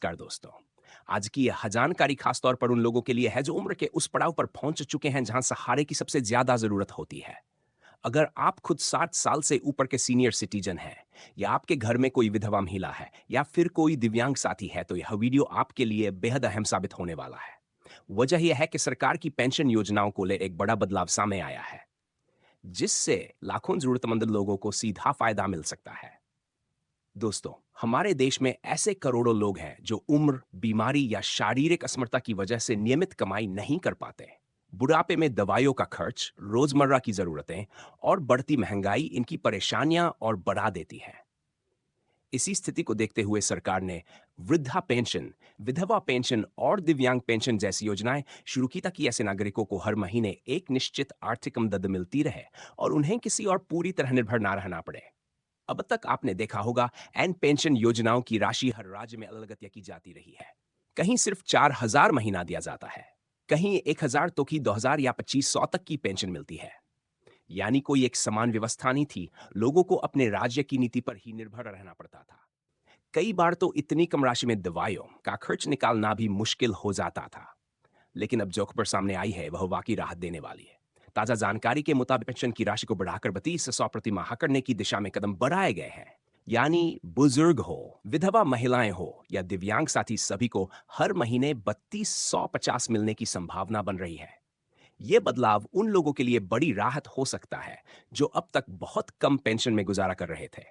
नमस्कार दोस्तों। आज की यह जानकारी खास तौर पर उन लोगों के लिए है जो उम्र के उस पड़ाव पर पहुंच चुके हैं जहां सहारे की सबसे ज्यादा जरूरत होती है। अगर आप खुद 60 साल से ऊपर के सीनियर सिटीजन हैं, या आपके घर में कोई विधवा महिला है, या फिर कोई दिव्यांग साथी है, तो यह वीडियो आपके लिए बेहद अहम साबित होने वाला है। वजह यह है कि सरकार की पेंशन योजनाओं को ले एक बड़ा बदलाव सामने आया है, जिससे लाखों जरूरतमंद लोगों को सीधा फायदा मिल सकता है। दोस्तों, हमारे देश में ऐसे करोड़ों लोग हैं जो उम्र, बीमारी या शारीरिक असमर्थता की वजह से नियमित कमाई नहीं कर पाते। बुढ़ापे में दवाइयों का खर्च, रोजमर्रा की जरूरतें और बढ़ती महंगाई इनकी परेशानियां और बढ़ा देती है। इसी स्थिति को देखते हुए सरकार ने वृद्धा पेंशन, विधवा पेंशन और दिव्यांग पेंशन जैसी योजनाएं शुरू की ताकि ऐसे नागरिकों को हर महीने एक निश्चित आर्थिक मदद मिलती रहे और उन्हें किसी और पूरी तरह निर्भर ना रहना पड़े। अब तक आपने देखा होगा, एन पेंशन योजनाओं की राशि हर राज्य में अलग की जाती रही है। कहीं सिर्फ 4,000 महीना दिया जाता है, कहीं 1,000 तो की 2,000 या 2,500 तक की पेंशन मिलती है। यानी कोई एक समान व्यवस्था नहीं थी, लोगों को अपने राज्य की नीति पर ही निर्भर रहना पड़ता था। कई बार तो इतनी कम राशि में दवाइयों का खर्च निकालना भी मुश्किल हो जाता था। लेकिन अब जो खबर सामने आई है वह वाकई राहत देने वाली है। ताजा जानकारी के मुताबिक पेंशन की राशि को बढ़ाकर 32 से 100 प्रति माह करने की दिशा में कदम बढ़ाए गए हैं। यानी बुजुर्ग हो, विधवा महिलाएं हो या दिव्यांग साथी, सभी को हर महीने 3250 मिलने की संभावना बन रही है। यह बदलाव उन लोगों के लिए बड़ी राहत हो सकता है जो अब तक बहुत कम पेंशन में गुजारा कर रहे थे।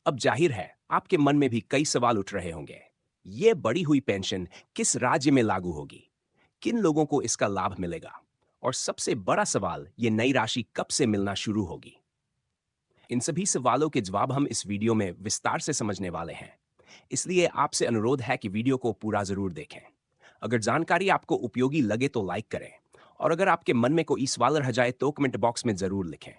अब जाहिर है, आपके मन में भी कई सवाल उठ रहे होंगे। यह बढ़ी हुई पेंशन किस राज्य में लागू होगी, किन लोगों को इसका लाभ मिलेगा, और सबसे बड़ा सवाल, ये नई राशि कब से मिलना शुरू होगी। इन सभी सवालों के जवाब हम इस वीडियो में विस्तार से समझने वाले हैं। इसलिए आपसे अनुरोध है कि वीडियो को पूरा जरूर देखें। अगर जानकारी आपको उपयोगी लगे तो लाइक करें, और अगर आपके मन में कोई सवाल रह जाए तो कमेंट बॉक्स में जरूर लिखें।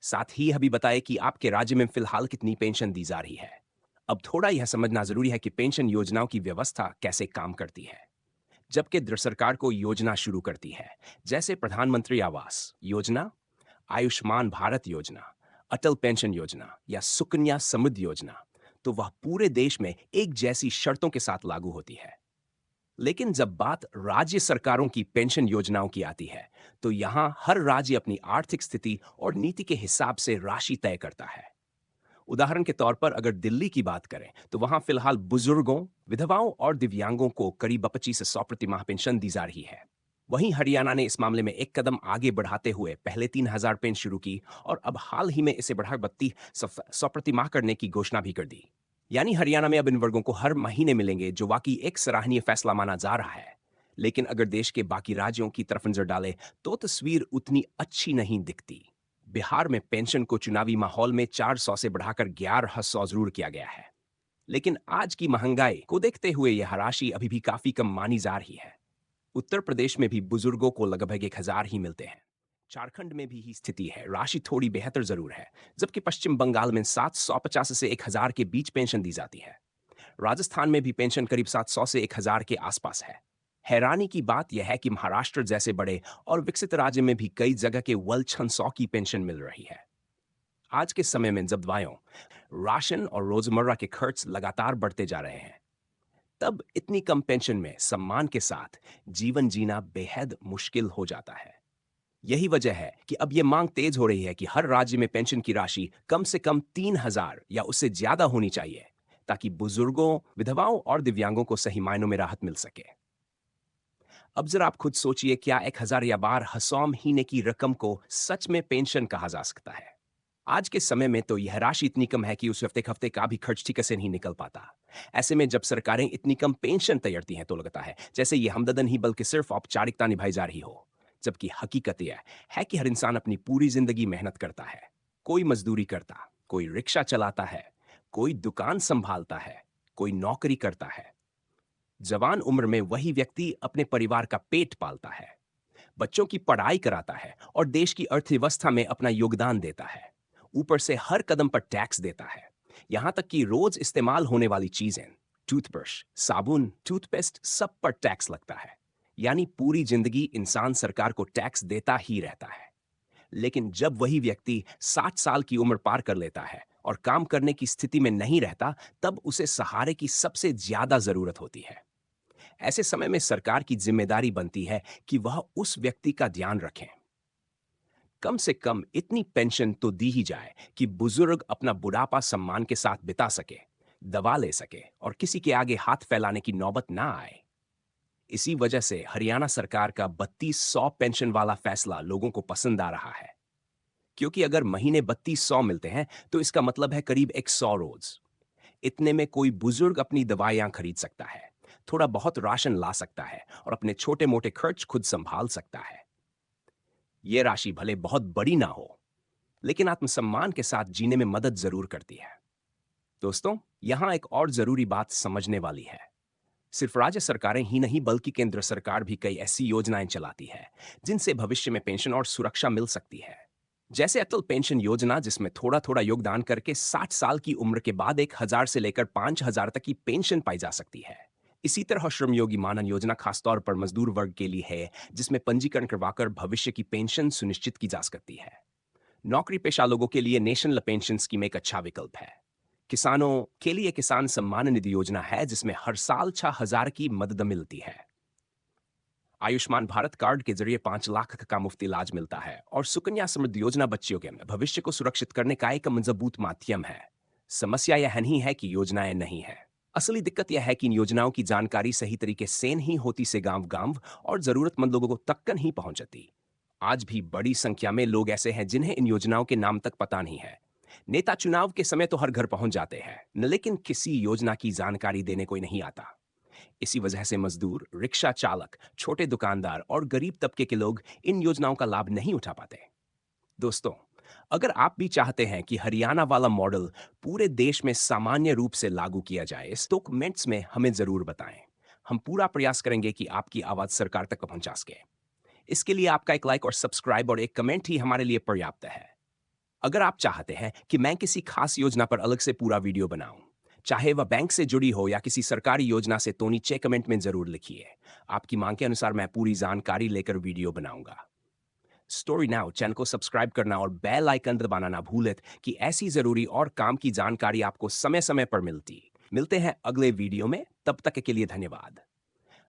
साथ ही यह भी बताएं कि आपके राज्य में फिलहाल कितनी पेंशन दी जा रही है। अब थोड़ा यह समझना जरूरी है कि पेंशन योजनाओं की व्यवस्था कैसे काम करती है। जब केंद्र सरकार को योजना शुरू करती है, जैसे प्रधानमंत्री आवास योजना, आयुष्मान भारत योजना, अटल पेंशन योजना या सुकन्या समृद्धि योजना, तो वह पूरे देश में एक जैसी शर्तों के साथ लागू होती है। लेकिन जब बात राज्य सरकारों की पेंशन योजनाओं की आती है, तो यहां हर राज्य अपनी आर्थिक स्थिति और नीति के हिसाब से राशि तय करता है। उदाहरण के तौर पर अगर दिल्ली की बात करें, तो वहां फिलहाल बुजुर्गों, विधवाओं और दिव्यांगों को करीब 25 से 100 प्रति माह पेंशन दी जा रही है। वहीं हरियाणा ने इस मामले में एक कदम आगे बढ़ाते हुए पहले 3,000 पेंशन शुरू की और अब हाल ही में इसे बढ़ाकर 32 100 प्रति माह करने की घोषणा भी कर दी। यानी हरियाणा में अब इन वर्गों को हर महीने मिलेंगे, जो वाकई एक सराहनीय फैसला माना जा रहा है। लेकिन अगर देश के बाकी राज्यों की तरफ नजर डालें, तो तस्वीर उतनी अच्छी नहीं दिखती। बिहार में पेंशन को चुनावी माहौल में 400 से बढ़ाकर 1100 जरूर किया गया है। लेकिन आज की महंगाई को देखते हुए यह राशि अभी भी काफी कम मानी जा रही है। उत्तर प्रदेश में भी बुजुर्गों को लगभग 1,000 ही मिलते हैं। झारखंड में भी ही स्थिति है, राशि थोड़ी बेहतर जरूर है, जबकि पश्चिम बंगाल में 750 से 1,000 के बीच पेंशन दी जाती है। राजस्थान में भी पेंशन करीब 700 से 1,000 के आसपास है। हैरानी की बात यह है कि महाराष्ट्र जैसे बड़े और विकसित राज्य में भी कई जगह केवल 600 की पेंशन मिल रही है। आज के समय में जब दवाइयों, राशन और रोजमर्रा के खर्च लगातार बढ़ते जा रहे हैं, तब इतनी कम पेंशन में सम्मान के साथ जीवन जीना बेहद मुश्किल हो जाता है। यही वजह है कि अब यह मांग तेज हो रही है कि हर राज्य में पेंशन की राशि कम से कम 3,000 या उससे ज्यादा होनी चाहिए, ताकि बुजुर्गों, विधवाओं और दिव्यांगों को सही मायनों में राहत मिल सके। अब जरा आप खुद सोचिए, क्या 1,000 या 1,200 महीने की रकम को सच में पेंशन कहा जा सकता है? आज के समय में तो यह राशि इतनी कम है कि उस हफ्ते हफ्ते का भी खर्च ठीक से नहीं निकल पाता। ऐसे में जब सरकारें इतनी कम पेंशन तैयारती हैं, तो लगता है जैसे ये हमदर्द नहीं बल्कि सिर्फ औपचारिकता निभाई जा रही हो। जबकि हकीकत यह है कि हर इंसान अपनी पूरी जिंदगी मेहनत करता है। कोई मजदूरी करता, कोई रिक्शा चलाता है, कोई दुकान संभालता है, कोई नौकरी करता है। जवान उम्र में वही व्यक्ति अपने परिवार का पेट पालता है, बच्चों की पढ़ाई कराता है और देश की अर्थव्यवस्था में अपना योगदान देता है। ऊपर से हर कदम पर टैक्स देता है। यहां तक कि रोज इस्तेमाल होने वाली चीजें, टूथब्रश, साबुन, टूथपेस्ट, सब पर टैक्स लगता है। यानी पूरी जिंदगी इंसान सरकार को टैक्स देता ही रहता है। लेकिन जब वही व्यक्ति 60 साल की उम्र पार कर लेता है और काम करने की स्थिति में नहीं रहता, तब उसे सहारे की सबसे ज्यादा जरूरत होती है। ऐसे समय में सरकार की जिम्मेदारी बनती है कि वह उस व्यक्ति का ध्यान रखें। कम से कम इतनी पेंशन तो दी ही जाए कि बुजुर्ग अपना बुढ़ापा सम्मान के साथ बिता सके, दवा ले सके और किसी के आगे हाथ फैलाने की नौबत ना आए। इसी वजह से हरियाणा सरकार का 3200 पेंशन वाला फैसला लोगों को पसंद आ रहा है। क्योंकि अगर महीने 3200 मिलते हैं तो इसका मतलब है करीब 100 रोज। इतने में कोई बुजुर्ग अपनी दवाइयां खरीद सकता है, थोड़ा बहुत राशन ला सकता है और अपने छोटे मोटे खर्च खुद संभाल सकता है। यह राशि भले बहुत बड़ी ना हो, लेकिन आत्मसम्मान के साथ जीने में मदद जरूर करती है। दोस्तों, यहां एक और जरूरी बात समझने वाली है। सिर्फ राज्य सरकारें ही नहीं बल्कि केंद्र सरकार भी कई ऐसी योजनाएं चलाती है जिनसे भविष्य में पेंशन और सुरक्षा मिल सकती है। जैसे अटल पेंशन योजना, जिसमें थोड़ा थोड़ा योगदान करके 60 साल की उम्र के बाद 1,000 से लेकर 5,000 तक की पेंशन पाई जा सकती है। इसी तरह श्रमयोगी मानधन योजना खासतौर पर मजदूर वर्ग के लिए है, जिसमें पंजीकरण करवाकर भविष्य की पेंशन सुनिश्चित की जा सकती है। नौकरी पेशा लोगों के लिए नेशनल पेंशन स्कीम एक अच्छा विकल्प है। किसानों के लिए किसान सम्मान निधि योजना है, जिसमें हर साल 6,000 की मदद मिलती है। आयुष्मान भारत कार्ड के जरिए 5 लाख का मुफ्त इलाज मिलता है और सुकन्या समृद्धि योजना बच्चियों के भविष्य को सुरक्षित करने का एक मजबूत माध्यम है। समस्या यह नहीं है कि योजनाएं नहीं है, असली दिक्कत यह है कि इन योजनाओं की जानकारी सही तरीके से नहीं होती, से गांव गांव और जरूरतमंद लोगों को तक नहीं पहुंचती। आज भी बड़ी संख्या में लोग ऐसे हैं जिन्हें इन योजनाओं के नाम तक पता नहीं है। नेता चुनाव के समय तो हर घर पहुंच जाते हैं, लेकिन किसी योजना की जानकारी देने कोई नहीं आता। इसी वजह से मजदूर, रिक्शा चालक, छोटे दुकानदार और गरीब तबके के लोग इन योजनाओं का लाभ नहीं उठा पाते। दोस्तों, अगर आप भी चाहते हैं कि हरियाणा वाला मॉडल पूरे देश में सामान्य रूप से लागू किया जाए, तो कमेंट्स में हमें जरूर बताएं। हम पूरा प्रयास करेंगे कि आपकी आवाज सरकार तक पहुंचा सके। इसके लिए आपका एक लाइक और सब्सक्राइब और एक कमेंट ही हमारे लिए पर्याप्त है। अगर आप चाहते हैं कि मैं किसी खास योजना पर अलग से पूरा वीडियो बनाऊं, चाहे वह बैंक से जुड़ी हो या किसी सरकारी योजना से, तो नीचे कमेंट में जरूर लिखिए। आपकी मांग के अनुसार मैं पूरी जानकारी लेकर वीडियो बनाऊंगा। स्टोरी नाउ चैनल को सब्सक्राइब करना और बेल आइकन दबाना ना भूलें कि ऐसी जरूरी और काम की जानकारी आपको समय समय पर मिलते हैं अगले वीडियो में। तब तक के लिए धन्यवाद।